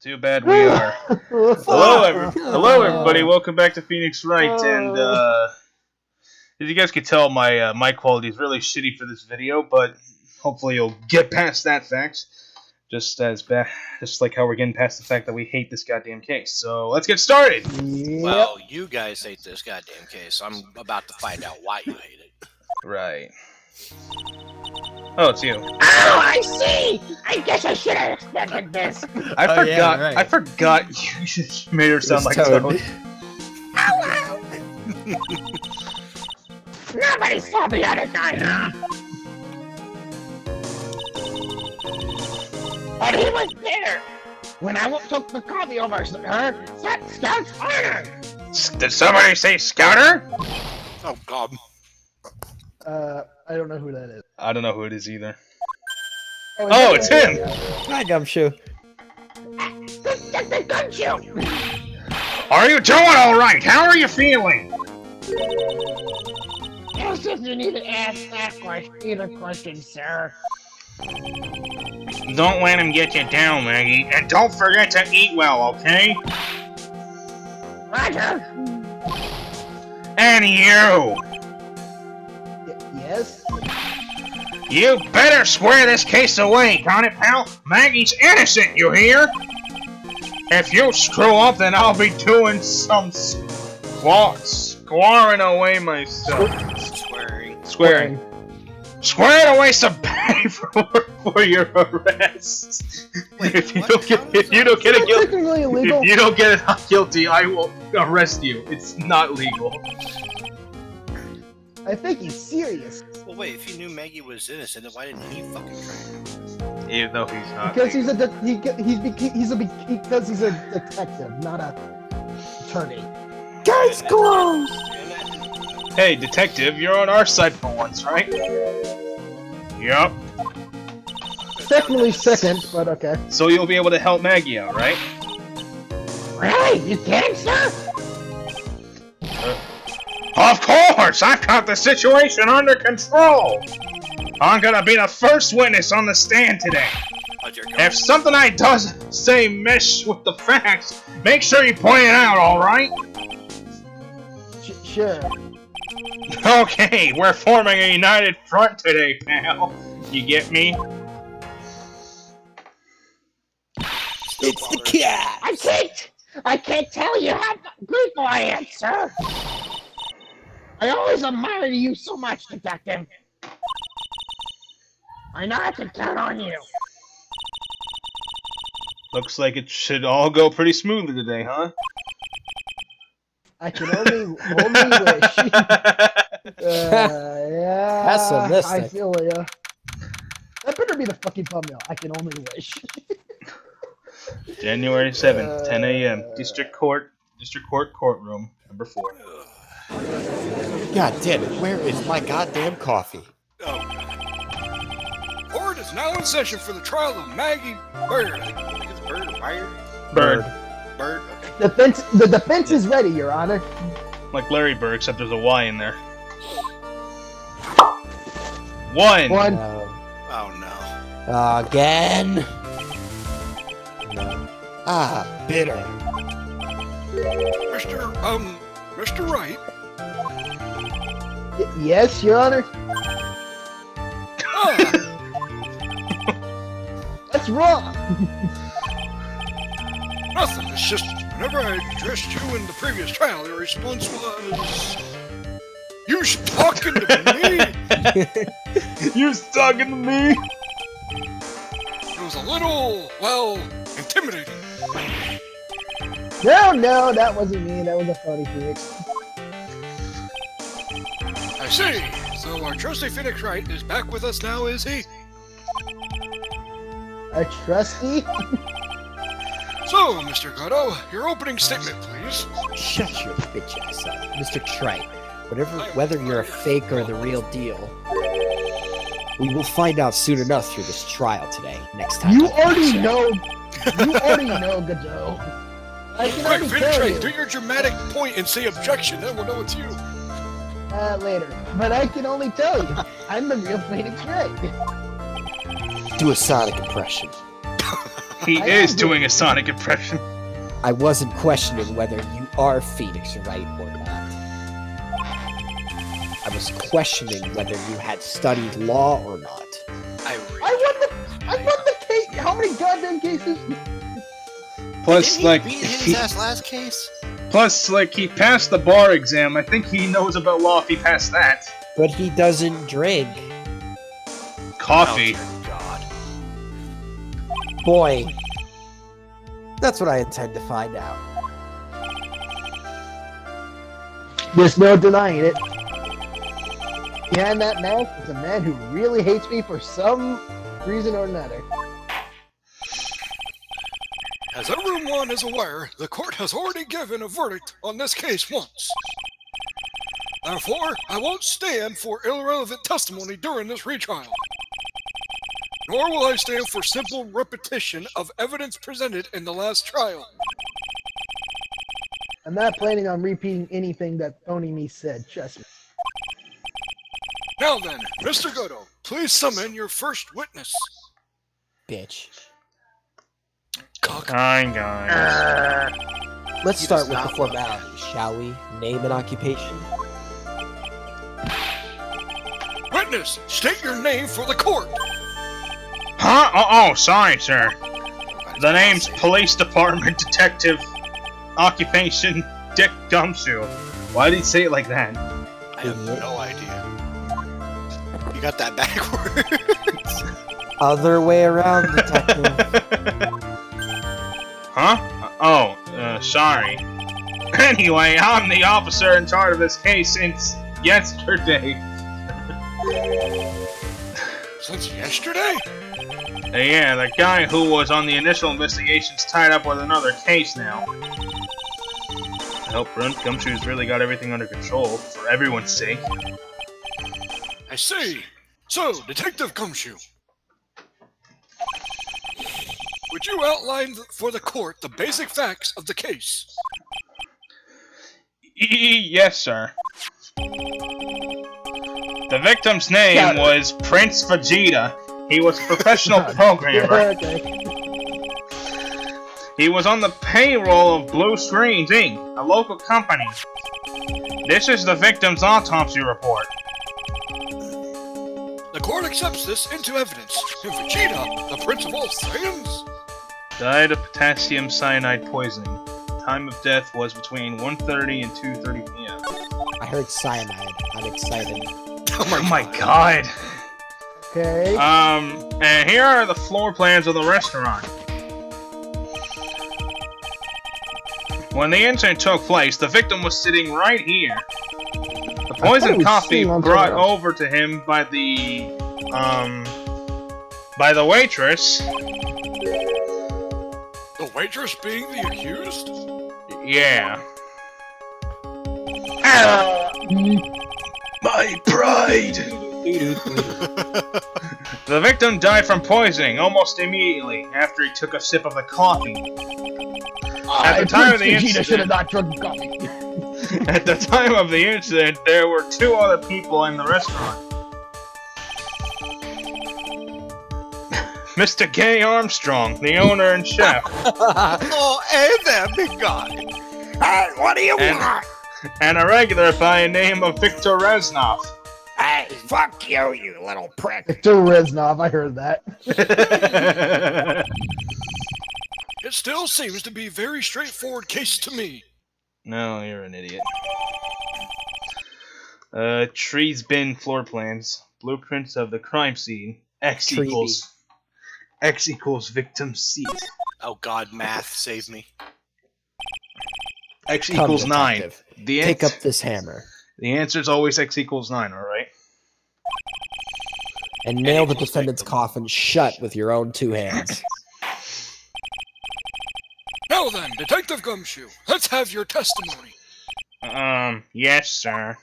Too bad we are. Hello, everybody. Welcome back to Phoenix Wright. And as you guys can tell, my mic quality is really shitty for this video, but hopefully you'll get past that fact. Just like how we're getting past the fact that we hate this goddamn case. So let's get started. Yep. Well, you guys hate this goddamn case. I'm about to find out why you hate it. Right. Oh, it's you. Oh, I see! I guess I should have expected this. I forgot. yeah, right. I forgot you just made her sound like Toad. Hello! Nobody saw the other guy, huh? But he was there when I took the coffee over her. Scout's honor. Did somebody say Scouter? Oh, God. I don't know who that is. I don't know who it is either. Oh, it's him! Hi, Gumshoe. The Gumshoe! Are you doing alright? How are you feeling? Yes, if you need to ask that question, sir. Don't let him get you down, Maggey. And don't forget to eat well, okay? Roger! And you! Yes? You better square this case away, got it, pal? Maggie's innocent, you hear? If you screw up, then I'll be doing some squaring away myself. Squaring. Squaring away some paperwork for your arrest. Wait, if you what? don't get Is that technically illegal? if you don't get it guilty, I will arrest you. It's not legal. I think he's serious. Well, wait, if you knew Maggey was innocent, then why didn't he fucking try it? Even though he's not. Because he's a detective, not a attorney. Case closed! Hey, detective, you're on our side for once, right? Yup. Technically second, but okay. So you'll be able to help Maggey out, right? Really? You can, sir? Of course! I've got the situation under control! I'm gonna be the first witness on the stand today. If something I does say mesh with the facts, make sure you point it out, alright? Sure. Okay, we're forming a united front today, pal. You get me? It's the cat! I can't tell you how grateful I am, sir. I always admire you so much, detective. I know I can count on you. Looks like it should all go pretty smoothly today, huh? I can only wish. Yeah. Pessimistic. I feel ya. That better be the fucking thumbnail. I can only wish. January 7th, 10 a.m. District Court Courtroom, number 4. God damn it, where is my goddamn coffee? Oh. Court is now in session for the trial of Maggey Byrde. I think it's Byrde or Wright? Byrde. Byrde, okay. The defense is ready, Your Honor. Like Larry Bird, except there's a Y in there. 1. No. Oh, no. Again? No. Bitter. Mr. Wright? Yes, Your Honor. What's wrong? Nothing, it's just whenever I addressed you in the previous trial, your response was... You talking to me? You talking to me? It was a little, well, intimidating. No, that wasn't me. That was a phony Phoenix. I see. So our trusty Phoenix Wright is back with us now, is he? A trustee? So, Mr. Gatto, your opening statement, please. Shut your bitch ass up, Mr. Trite. Whether you're a fake or the real deal, we will find out soon enough through this trial today. Next time. You already know. You already know, Godot. I can Quick, already Phoenix tell Wright, you. do your dramatic point and say objection, then we'll know it's you. Later. But I can only tell you, I'm the real Phoenix Wright. Do a sonic impression. He is doing a Sonic impression. I wasn't questioning whether you are Phoenix Wright or not. I was questioning whether you had studied law or not. I won the case. How many goddamn cases? Plus, like, beat his ass last case. Plus, like, he passed the bar exam. I think he knows about law if he passed that. But he doesn't drink. Coffee. Oh, God. Boy. That's what I intend to find out. There's no denying it. Behind that mask is a man who really hates me for some reason or another. As everyone is aware, the court has already given a verdict on this case once. Therefore, I won't stand for irrelevant testimony during this retrial. Nor will I stand for simple repetition of evidence presented in the last trial. I'm not planning on repeating anything that Phony Me said, trust me. Now then, Mr. Godo, please summon your first witness. Bitch. Cock. Fine, guys. Let's He start does with the not want formalities, shall we? Name and occupation. Witness, state your name for the court. Huh? Oh, sorry, sir. The name's Police Department Detective Occupation Dick Gumshoe. Why did he say it like that? I have no idea. You got that backwards. Other way around, detective. Huh? Oh, sorry. Anyway, I'm the officer in charge of this case since yesterday. Since yesterday? Yeah, the guy who was on the initial investigation's tied up with another case now. I hope Gumshoe's really got everything under control, for everyone's sake. I see. So, Detective Gumshoe, would you outline for the court the basic facts of the case? Yes, sir. The victim's name was Prince Vegeta. He was a professional programmer. Okay. He was on the payroll of Blue Screens, Inc., a local company. This is the victim's autopsy report. The court accepts this into evidence. And Vegeta, the Prince of all Saiyans, Died of potassium cyanide poisoning. Time of death was between 1:30 and 2:30 p.m. I heard cyanide. I'm excited. Oh my god. Okay. And here are the floor plans of the restaurant. When the incident took place, the victim was sitting right here. The poisoned coffee brought over to him by the waitress. the waitress being the accused? Yeah. My pride! The victim died from poisoning almost immediately after he took a sip of the coffee. At the time of the Vegeta should have incident, not drunk coffee. at the time of the incident, there were 2 other people in the restaurant. Mr. Gay Armstrong, the owner and chef, Oh, hey there, big guy. Hey, what do you And- want? and a regular by the name of Victor Reznov. Hey, fuck you, you little prick. Victor Reznov, I heard that. It still seems to be a very straightforward case to me. No, you're an idiot. Trees bin floor plans. Blueprints of the crime scene. X equals victim seat. Oh God, math, save me. X Come, equals 9. detective. The Pick up this hammer The answer is always X equals 9, alright? and nail the defendant's coffin shut with your own 2 hands. Now then, Detective Gumshoe, let's have your testimony. Yes, sir.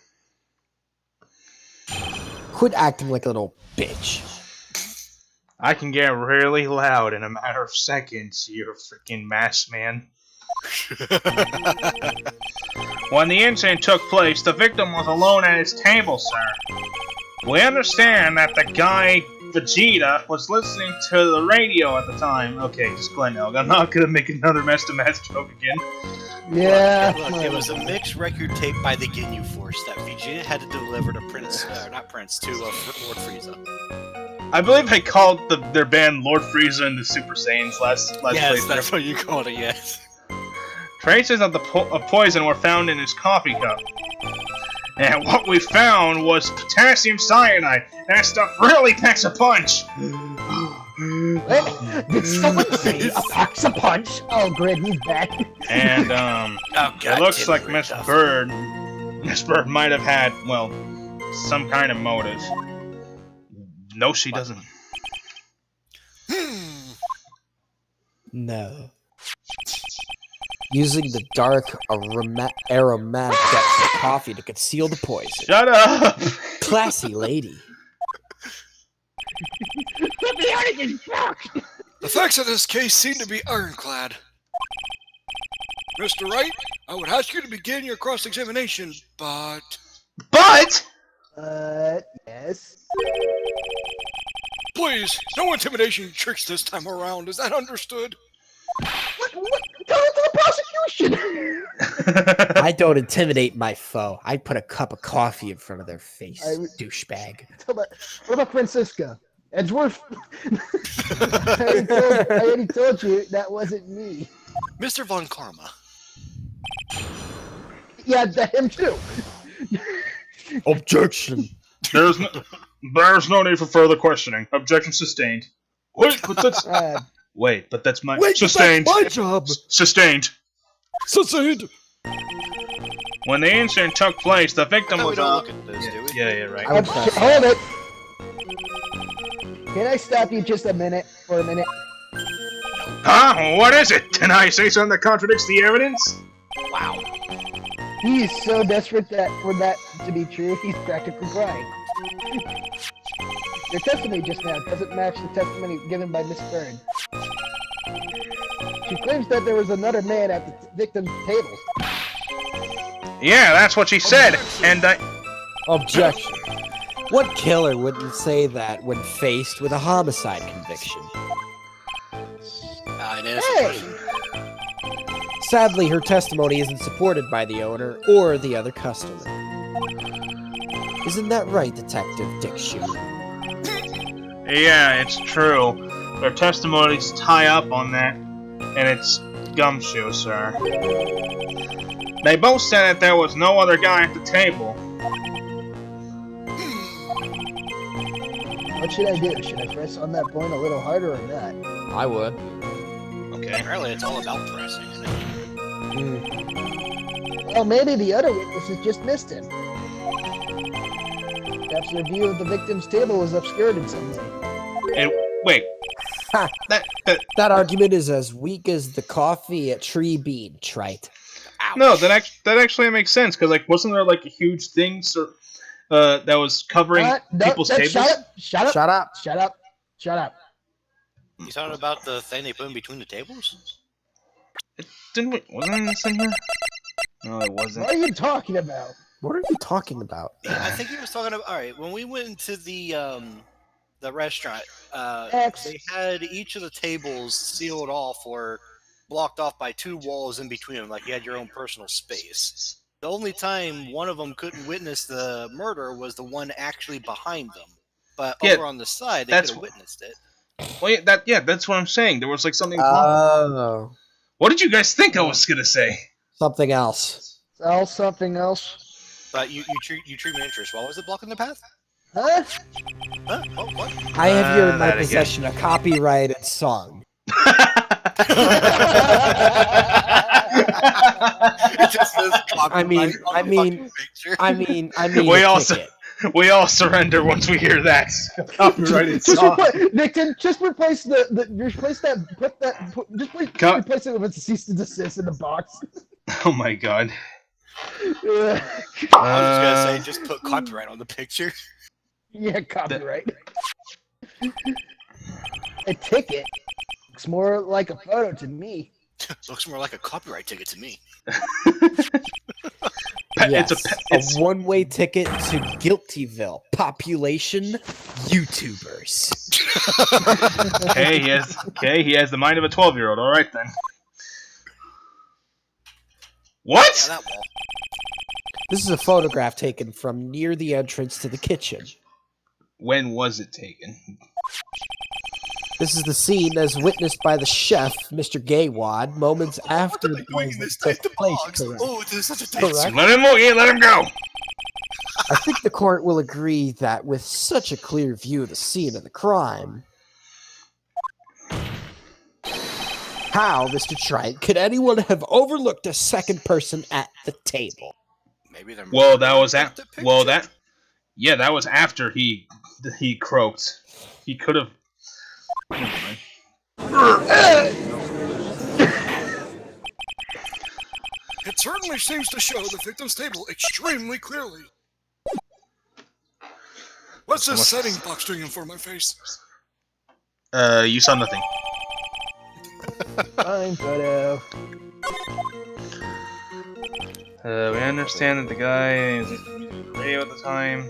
Quit acting like a little bitch. I can get really loud in a matter of seconds, you freaking masked man. When the incident took place, the victim was alone at his table, sir. We understand that the guy Vegeta was listening to the radio at the time. Okay, just go ahead now. I'm not gonna make another Master Mass joke again. Yeah. Look, it was a mixed record tape by the Ginyu Force that Vegeta had to deliver to Lord Frieza. I believe I called their band Lord Frieza and the Super Saiyans last Yes, playthrough. that's what you called it, yes. Traces of poison were found in his coffee cup. And what we found was potassium cyanide. That stuff really packs a punch. Did someone say a packs a punch? Oh, great, he's back. And, it looks like Miss Miss Byrde might have had, well, some kind of motive. No, she doesn't. No. Using the dark aromatic depths of coffee to conceal the poison. Shut up! Classy lady. The facts of this case seem to be ironclad. Mr. Wright, I would ask you to begin your cross-examination, but... But! Yes. Please, no intimidation tricks this time around. Is that understood? What? Tell it to the prosecution! I don't intimidate my foe. I put a cup of coffee in front of their face, douchebag. What about Francisca? Edgeworth? I already told you that wasn't me. Mr. Von Karma. Yeah, him too. Objection. There's no need for further questioning. Objection sustained. Wait, but that's... but that's my... Sustained. That's my job. Sustained. Sustained. When the incident took place, the victim We was... don't look at this, do we? Yeah, right. Hold it. Can I stop you just for a minute? Huh? What is it? Can I say something that contradicts the evidence? Wow. He is so desperate for that to be true, he's practically crying. Your testimony just now doesn't match the testimony given by Miss Byrde. She claims that there was another man at the victim's table. Yeah, that's what she said, and I... Objection. What killer wouldn't say that when faced with a homicide conviction? An innocent person. Sadly, her testimony isn't supported by the owner or the other customer. Isn't that right, Detective Dick Shoe? Yeah, it's true. Their testimonies tie up on that, and it's Gumshoe, sir. They both said that there was no other guy at the table. What should I do? Should I press on that point a little harder or not? I would. Okay. Apparently it's all about pressing, isn't it? Well, maybe the other witnesses just missed him. Perhaps their view of the victim's table was obscured in some way. And wait. Ha. That argument is as weak as the coffee at Tree Bean, trite. Ouch. No, that actually makes sense, because, like, wasn't there, like, a huge thing that was covering people's tables? Shut up. You talking about the thing they put in between the tables? Wasn't this in here? No, it wasn't. What are you talking about? What are you talking about? Yeah, I think he was talking about... Alright, when we went into the restaurant, they had each of the tables sealed off or blocked off by two walls in between them, like you had your own personal space. The only time one of them couldn't witness the murder was the one actually behind them. But over on the side, they could have witnessed it. Well, that's what I'm saying. There was, like, something... Oh. What did you guys think I was gonna say? Something else. Something else. But you treat me interest. Why was it blocking the path? Huh? Huh? Oh, what? I have here in my possession a copyrighted song. It just says we all surrender once we hear that copyrighted song. Nick, just replace replace it with a cease and desist in the box. Oh my god. I was just gonna say, just put copyright on the picture. Yeah, copyright. A ticket looks more like a photo to me. Looks more like a copyright ticket to me. Yes, it's a one-way ticket to Guiltyville. Population YouTubers. he has the mind of a 12-year-old. All right then. What? Yeah, that wall. This is a photograph taken from near the entrance to the kitchen. When was it taken? This is the scene as witnessed by the chef, Mr. Gaywad, moments after the poison took place. Correct. Oh, this is such a Correct. Let him go. I think the court will agree that with such a clear view of the scene of the crime, how, Mr. Trite, could anyone have overlooked a second person at the table? Maybe they're Well, that was that was after he croaked. He could have. It certainly seems to show the victim's table extremely clearly. What's this setting box doing in front of my face? You saw nothing. Fine photo. We understand that the guy is radio at the time.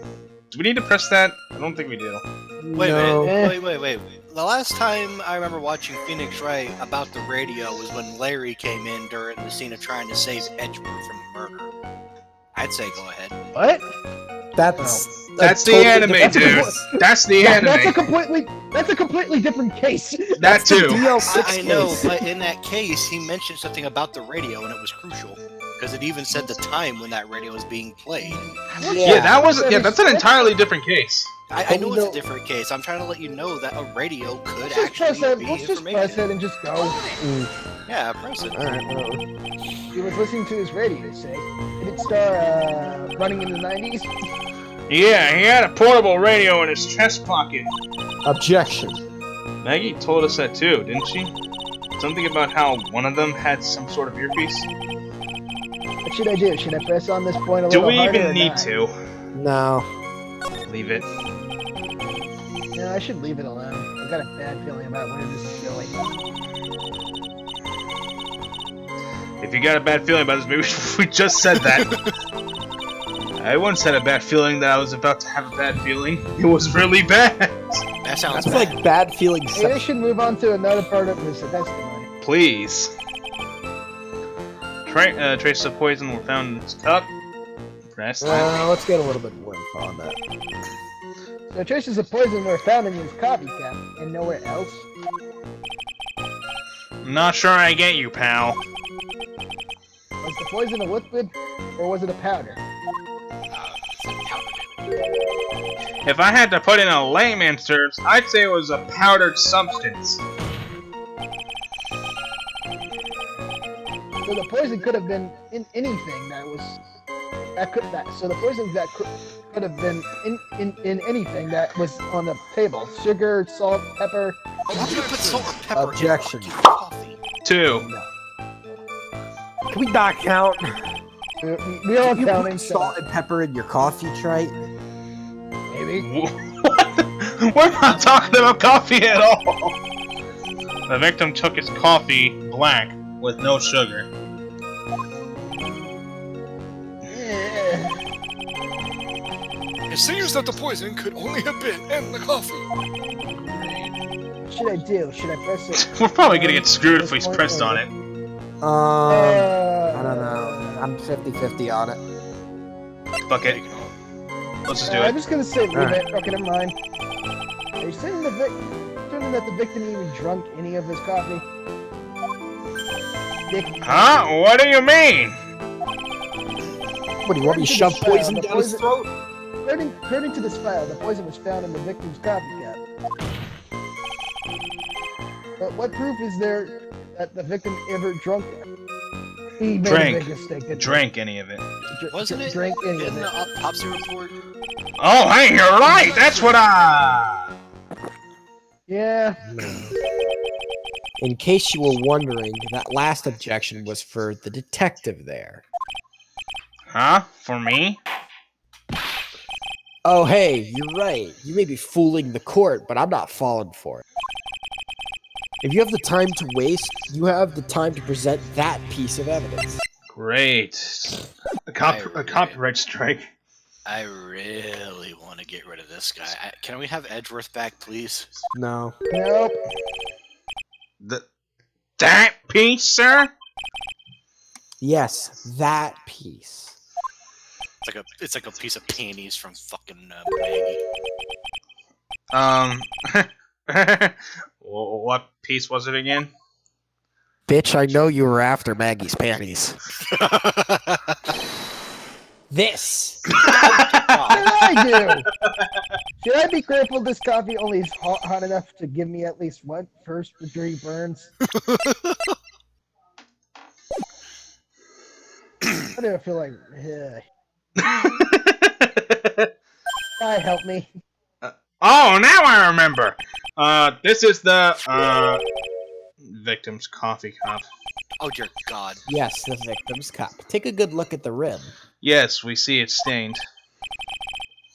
Do we need to press that? I don't think we do. Wait, No. wait. The last time I remember watching Phoenix Wright about the radio was when Larry came in during the scene of trying to save Edgeworth from murder. I'd say go ahead. What? That's the totally anime, different dude. case. That's the That's a completely different case. That That's the too. DL6 I know, case. but in that case, he mentioned something about the radio, and it was crucial because it even said the time when that radio was being played. Yeah, that's an entirely different case. I know it's a different case. I'm trying to let you know that a radio could Let's just press actually it. be Let's just press information. it and just go. Yeah, press it. He was listening to his radio, say. Did it start running in the 90s? Yeah, he had a portable radio in his chest pocket. Objection. Maggey told us that too, didn't she? Something about how one of them had some sort of earpiece. What should I do? Should I press on this point a Do little we harder even or need not? to? No. Leave it. No, I should leave it alone. I've got a bad feeling about where this is going. If you got a bad feeling about this, maybe we just said that. I once had a bad feeling that I was about to have a bad feeling. It was really bad. That sounds That's bad. like bad feelings. Maybe I should move on to another part of this testimony. Please. Traces of poison were found in his cup. Press that. Let's get a little bit more info on that. So traces of poison were found in his coffee cup and nowhere else. I'm not sure I get you, pal. Was the poison a liquid or was it a powder? If I had to put in a layman's terms, I'd say it was a powdered substance. So the poison could have been in anything so the poison that could have been in anything that was on the table. Sugar, salt, pepper. How do you put salt or pepper Objection. in coffee? 2. Can we not count? We all You counting. put salt and pepper in your coffee, Trite? Maybe. What? We're not talking about coffee at all. The victim took his coffee black with no sugar. Yeah. It seems that the poison could only have been in the coffee. What should I do? Should I press it? We're probably gonna get screwed if we pressed on it. I don't know. I'm 50-50 on it. Fuck it. Let's just do I'm it. just gonna say leave Alright. it. Okay, never mind. Are you saying that the victim even drunk any of his coffee? Huh? What do you mean? What, do you want me to shove poison down his throat? According to this file, the poison was found in the victim's coffee cup. But what proof is there that the victim ever drunk it? He made a big mistake. didn't he? Drank any of it. Wasn't it Drank any in of the it. autopsy report? Oh, hey, you're right. That's what I. Yeah. In case you were wondering, that last objection was for the detective there. Huh? For me? Oh, hey, you're right. You may be fooling the court, but I'm not falling for it. If you have the time to waste, you have the time to present that piece of evidence. Great. A copyright strike. I really want to get rid of this guy. Can we have Edgeworth back, please? No. Nope. That piece, sir? Yes, that piece. It's like a piece of panties from fucking Maggey. What piece was it again? Bitch, I know you were after Maggie's panties. This. What did I do? Should I be grateful this coffee only is hot enough to give me at least one first-degree burns? Why do I feel like... God help me. Oh, now I remember! This is the, victim's coffee cup. Oh dear God. Yes, the victim's cup. Take a good look at the rim. Yes, we see it's stained.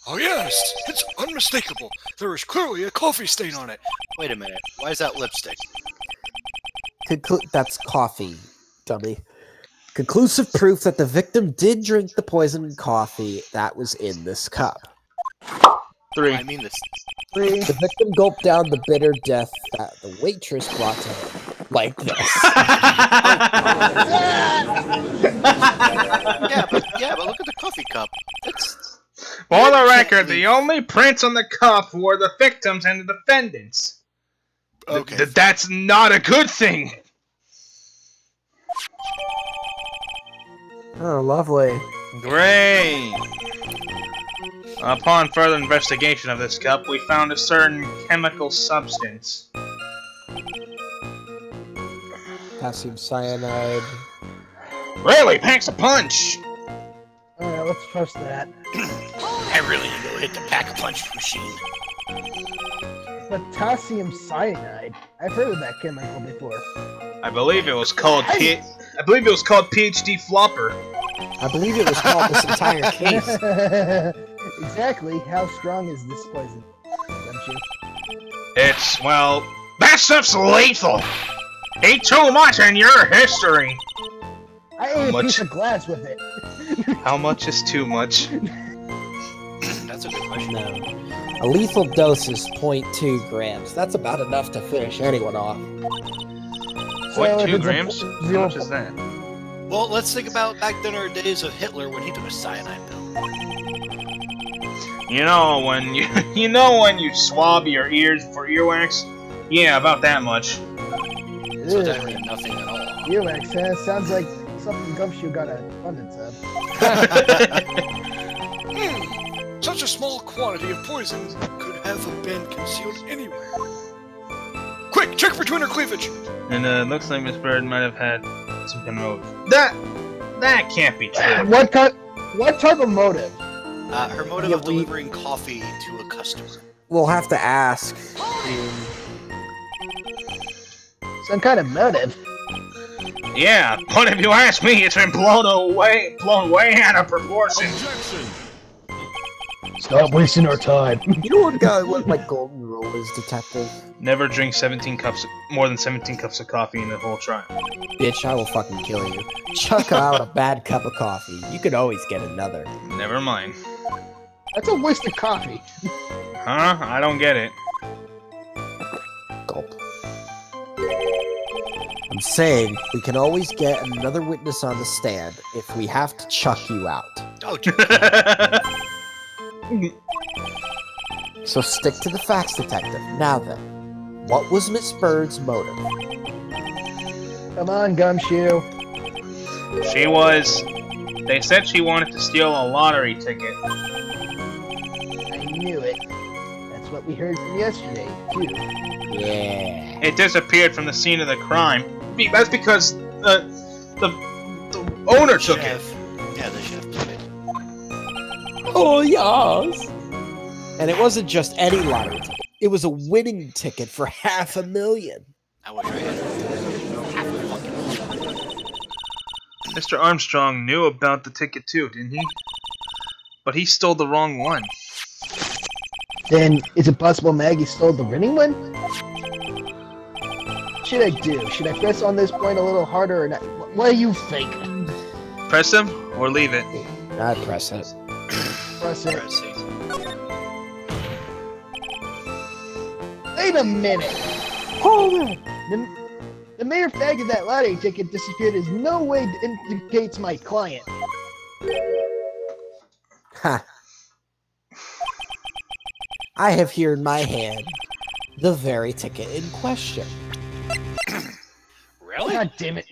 Oh yes, it's unmistakable. There is clearly a coffee stain on it. Wait a minute. Why is that lipstick? That's coffee, dummy. Conclusive proof that the victim did drink the poisoned coffee that was in this cup. 3. I mean this. The victim gulped down the bitter death that the waitress brought to her. Like this. yeah, but look at the coffee cup. For the record, the only prints on the cup were the victims and the defendants. Okay. That's not a good thing. Oh, lovely. Great. Upon further investigation of this cup, we found a certain chemical substance. Potassium cyanide. Really packs a punch. Alright, let's trust that. I really need to go hit the pack-a-punch machine. Potassium cyanide. I've heard of that chemical before. I believe it was called PhD Flopper. I believe it was called this entire case. Exactly. How strong is this poison? Gumshoe? That stuff's lethal. Eat too much in your history. I ate a piece of glass with it. How much is too much? That's a good question. No. A lethal dose is 0.2 grams. That's about enough to finish anyone off. 0.2 grams? How much is that? Well, let's think about back then our days of Hitler when he took a cyanide pill. You know when you swab your ears for earwax? Yeah, about that much. So that really nothing at all. Earwax, huh? Sounds like something Gumshoe got an abundance of. Such a small quantity of poison could have been concealed anywhere. Quick, check for twinner cleavage! And looks like Miss Byrde might have had some kind of motive. That can't be true. What type of motive? Her motive of delivering coffee to a customer. We'll have to ask. Some kind of motive. Yeah, but if you ask me, it's been blown way out of proportion. Stop wasting our time. You know what my golden rule is, detective? Never drink more than 17 cups of coffee in the whole trial. Bitch, I will fucking kill you. Chuck out a bad cup of coffee. You could always get another. Never mind. That's a waste of coffee. Huh? I don't get it. Gulp. I'm saying we can always get another witness on the stand if we have to chuck you out. Oh, dear. So stick to the facts, detective. Now then, what was Miss Byrde's motive? Come on, Gumshoe. They said she wanted to steal a lottery ticket. I knew it. That's what we heard from yesterday, too. Yeah. It disappeared from the scene of the crime. That's because the owner took it. Yeah, the chef took it. Oh, yes. And it wasn't just any lottery ticket. It was a winning ticket for $500,000. I wish I had half a fucking million. Mr. Armstrong knew about the ticket too, didn't he? But he stole the wrong one. Then, is it possible Maggey stole the winning one? What should I do? Should I press on this point a little harder or not? What do you think? press him or leave it? I press it. Press it. Press it. Wait a minute. Hold it. The mere fact that that lottery ticket disappeared is no way indicates my client. Ha. I have here in my hand the very ticket in question. Really? God damn it.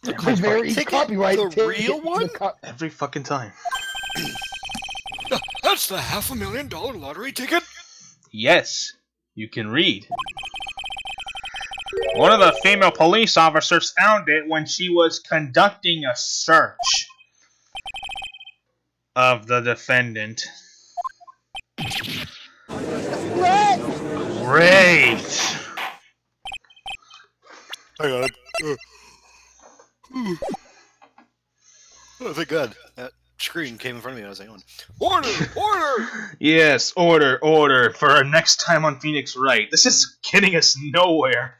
The copyright very ticket? copyright The ticket. real one? Every fucking time. That's the $500,000 lottery ticket? Yes, you can read. One of the female police officers found it when she was conducting a search of the defendant. What? Great! I got it. Oh, thank God. That screen came in front of me and I was like, order! Order! Yes, order, order, for our next time on Phoenix Wright. This is getting us nowhere.